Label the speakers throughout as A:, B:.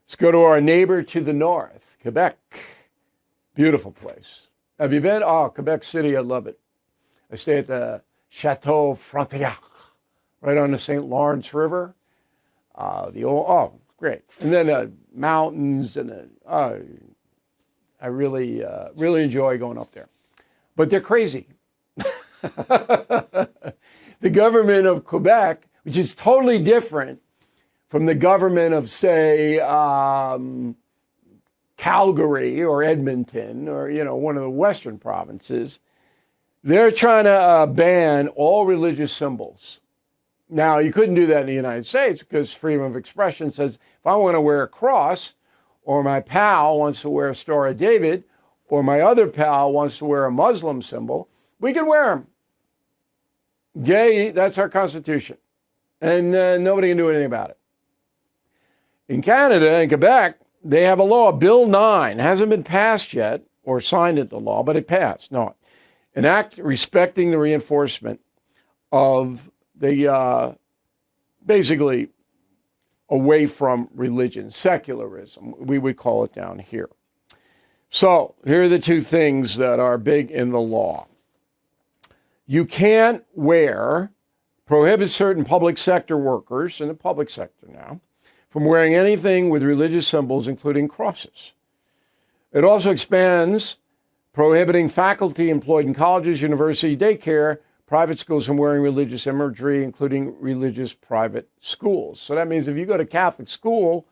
A: Let's go to our neighbor to the north, Quebec. Beautiful place. Have you been? Oh, Quebec City, I love it. I stay at the Chateau Frontenac, right on the St. Lawrence River. Great. And then mountains, and I really enjoy going up there. But they're crazy. The government of Quebec, which is totally different from the government of, say, Calgary or Edmonton or, one of the Western provinces, they're trying to ban all religious symbols. Now, you couldn't do that in the United States because freedom of expression says if I want to wear a cross, or my pal wants to wear a Star of David, or my other pal wants to wear a Muslim symbol, we can wear them. Gay, that's our Constitution. And nobody can do anything about it. In Canada, in Quebec, they have a law, Bill 9, hasn't been passed yet or signed into law, but it passed. No, an act respecting the reinforcement of the, basically, away from religion, secularism, we would call it down here. So here are the two things that are big in the law. You can't prohibit certain public sector workers, in the public sector now, from wearing anything with religious symbols, including crosses. It also expands prohibiting faculty employed in colleges, university, daycare, private schools from wearing religious imagery, including religious private schools. So that means if you go to Catholic school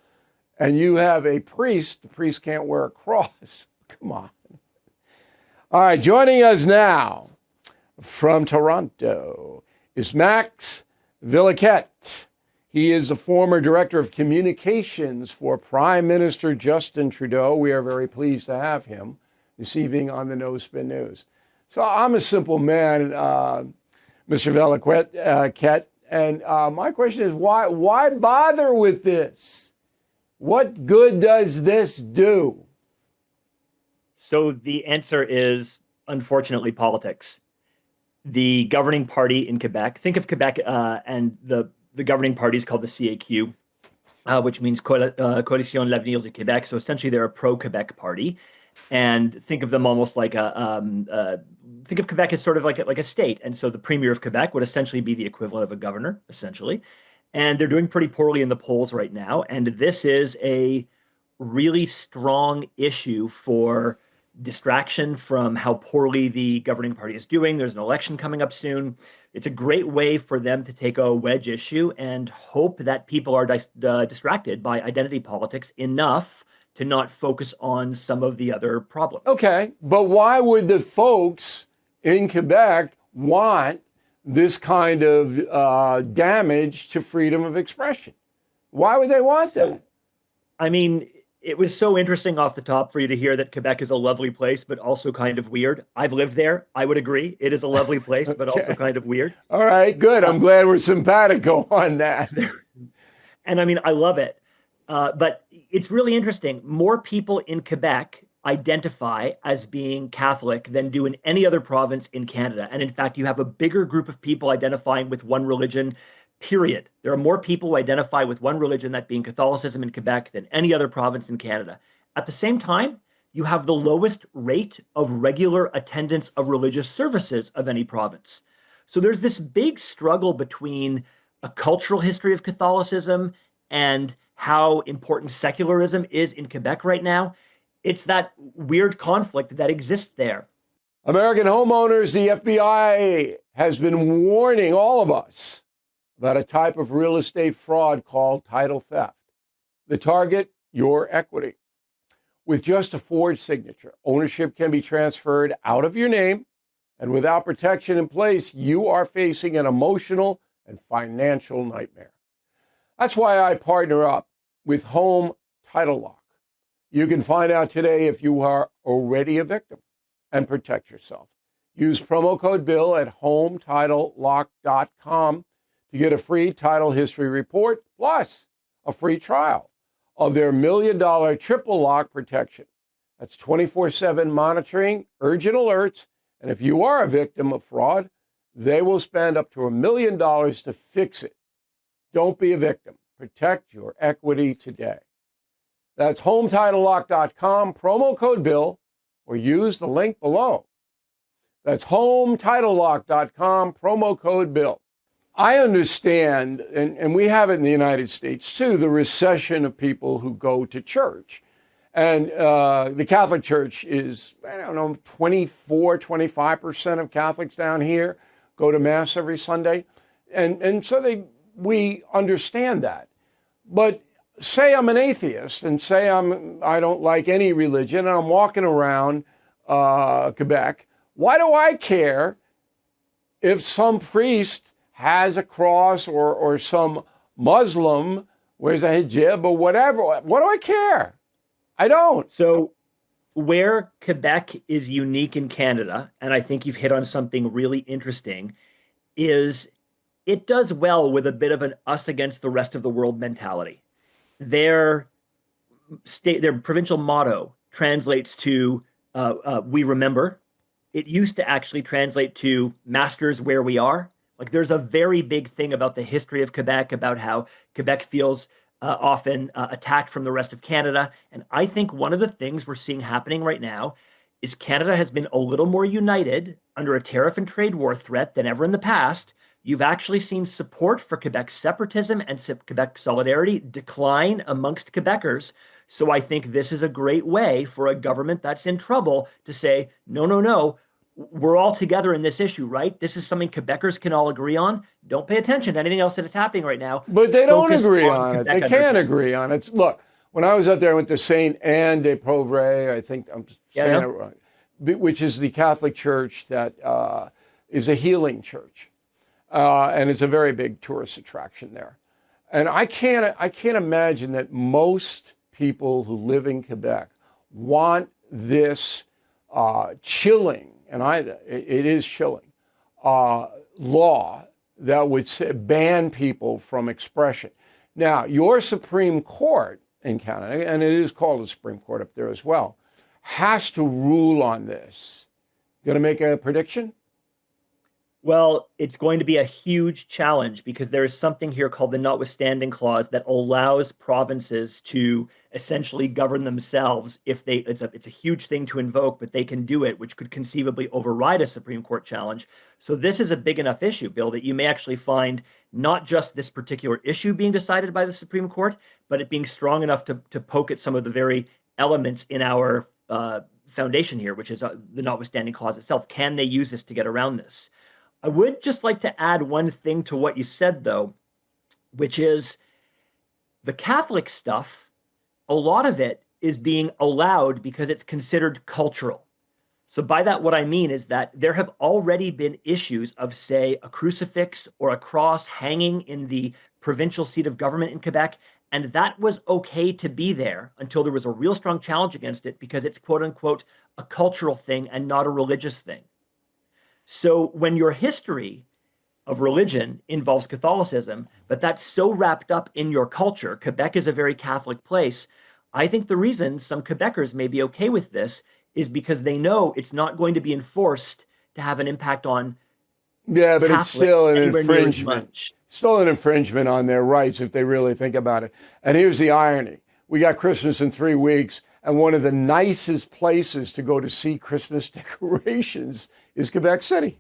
A: and you have a priest, the priest can't wear a cross. Come on. All right, joining us now from Toronto is Max Valiquette. He is the former director of communications for Prime Minister Justin Trudeau. We are very pleased to have him this evening on the No Spin News. So I'm a simple man, Mr. Valiquette, and my question is, why bother with this? What good does this do?
B: So the answer is, unfortunately, politics. The governing party in Quebec, think of Quebec and the governing party is called the CAQ, which means Coalition l'Avenir du Québec. So essentially, they're a pro-Quebec party. And think of them almost like think of Quebec as sort of like a state. And so the premier of Quebec would essentially be the equivalent of a governor, essentially. And they're doing pretty poorly in the polls right now. And this is a really strong issue for distraction from how poorly the governing party is doing. There's an election coming up soon. It's a great way for them to take a wedge issue and hope that people are distracted by identity politics enough to not focus on some of the other problems.
A: Okay, but why would the folks in Quebec want this kind of damage to freedom of expression? Why would they want that?
B: I mean, it was so interesting off the top for you to hear that Quebec is a lovely place, but also kind of weird. I've lived there. I would agree. It is a lovely place, but also kind of weird.
A: All right, good. I'm glad we're simpatico on that.
B: And I mean, I love it. But it's really interesting. More people in Quebec identify as being Catholic than do in any other province in Canada. And in fact, you have a bigger group of people identifying with one religion, period. There are more people who identify with one religion, that being Catholicism in Quebec, than any other province in Canada. At the same time, you have the lowest rate of regular attendance of religious services of any province. So there's this big struggle between a cultural history of Catholicism and how important secularism is in Quebec right now. It's that weird conflict that exists there.
A: American homeowners, the FBI has been warning all of us about a type of real estate fraud called title theft. The target, your equity. With just a forged signature, ownership can be transferred out of your name, and without protection in place, you are facing an emotional and financial nightmare. That's why I partner up with Home Title Lock. You can find out today if you are already a victim and protect yourself. Use promo code BILL at HometitleLock.com to get a free title history report, plus a free trial of their $1 million triple lock protection. That's 24/7 monitoring, urgent alerts, and if you are a victim of fraud, they will spend up to $1 million to fix it. Don't be a victim. Protect your equity today. That's HomeTitleLock.com, promo code Bill, or use the link below. That's HomeTitleLock.com, promo code Bill. I understand, and we have it in the United States too, the recession of people who go to church. And the Catholic Church is, I don't know, 25% of Catholics down here go to Mass every Sunday. And so we understand that. But say I'm an atheist and say I don't like any religion and I'm walking around Quebec. Why do I care if some priest has a cross or some Muslim wears a hijab or whatever? What do I care? I don't.
B: So where Quebec is unique in Canada, and I think you've hit on something really interesting, is it does well with a bit of an us against the rest of the world mentality. Their provincial motto translates to we remember. It used to actually translate to masters where we are. Like there's a very big thing about the history of Quebec, about how Quebec feels often attacked from the rest of Canada. And I think one of the things we're seeing happening right now is Canada has been a little more united under a tariff and trade war threat than ever in the past. You've actually seen support for Quebec separatism and Quebec solidarity decline amongst Quebecers. So I think this is a great way for a government that's in trouble to say, no, no, no, we're all together in this issue, right? This is something Quebecers can all agree on. Don't pay attention to anything else that is happening right now.
A: But they don't
B: Focus
A: agree
B: on
A: on it.
B: Quebec
A: They can't agree on it. Look, when I was out there, I went to Saint Anne de Pauvre, I think I'm saying it right, which is the Catholic church that is a healing church. And it's a very big tourist attraction there. And I can't imagine that most people who live in Quebec want this chilling, and it is chilling, law that would ban people from expression. Now, your Supreme Court in Canada, and it is called the Supreme Court up there as well, has to rule on this. Going to make a prediction?
B: Well, it's going to be a huge challenge because there is something here called the notwithstanding clause that allows provinces to essentially govern themselves if they, it's a huge thing to invoke, but they can do it, which could conceivably override a Supreme Court challenge. So this is a big enough issue, Bill, that you may actually find not just this particular issue being decided by the Supreme Court, but it being strong enough to poke at some of the very elements in our foundation here, which is the notwithstanding clause itself. Can they use this to get around this? I would just like to add one thing to what you said, though, which is the Catholic stuff, a lot of it is being allowed because it's considered cultural. So by that, what I mean is that there have already been issues of, say, a crucifix or a cross hanging in the provincial seat of government in Quebec, and that was okay to be there until there was a real strong challenge against it because it's, quote unquote, a cultural thing and not a religious thing. So when your history of religion involves Catholicism, but that's so wrapped up in your culture, Quebec is a very Catholic place. I think the reason some Quebecers may be okay with this is because they know it's not going to be enforced to have an impact on
A: but
B: Catholics
A: it's still an
B: infringement.
A: Still an infringement on their rights if they really think about it. And here's the irony. We got Christmas in 3 weeks, and one of the nicest places to go to see Christmas decorations is Quebec City.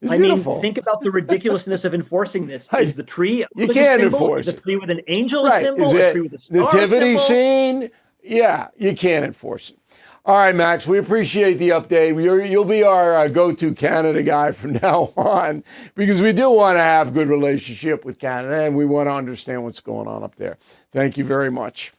A: It's beautiful.
B: Think about the ridiculousness of enforcing this. Is the tree
A: you can't enforce
B: it? Is the tree with an angel a symbol?
A: Is
B: a
A: it
B: tree with a star
A: nativity
B: symbol?
A: scene? Yeah, you can't enforce it. All right, Max, we appreciate the update. You'll be our go-to Canada guy from now on because we do want to have a good relationship with Canada and we want to understand what's going on up there. Thank you very much.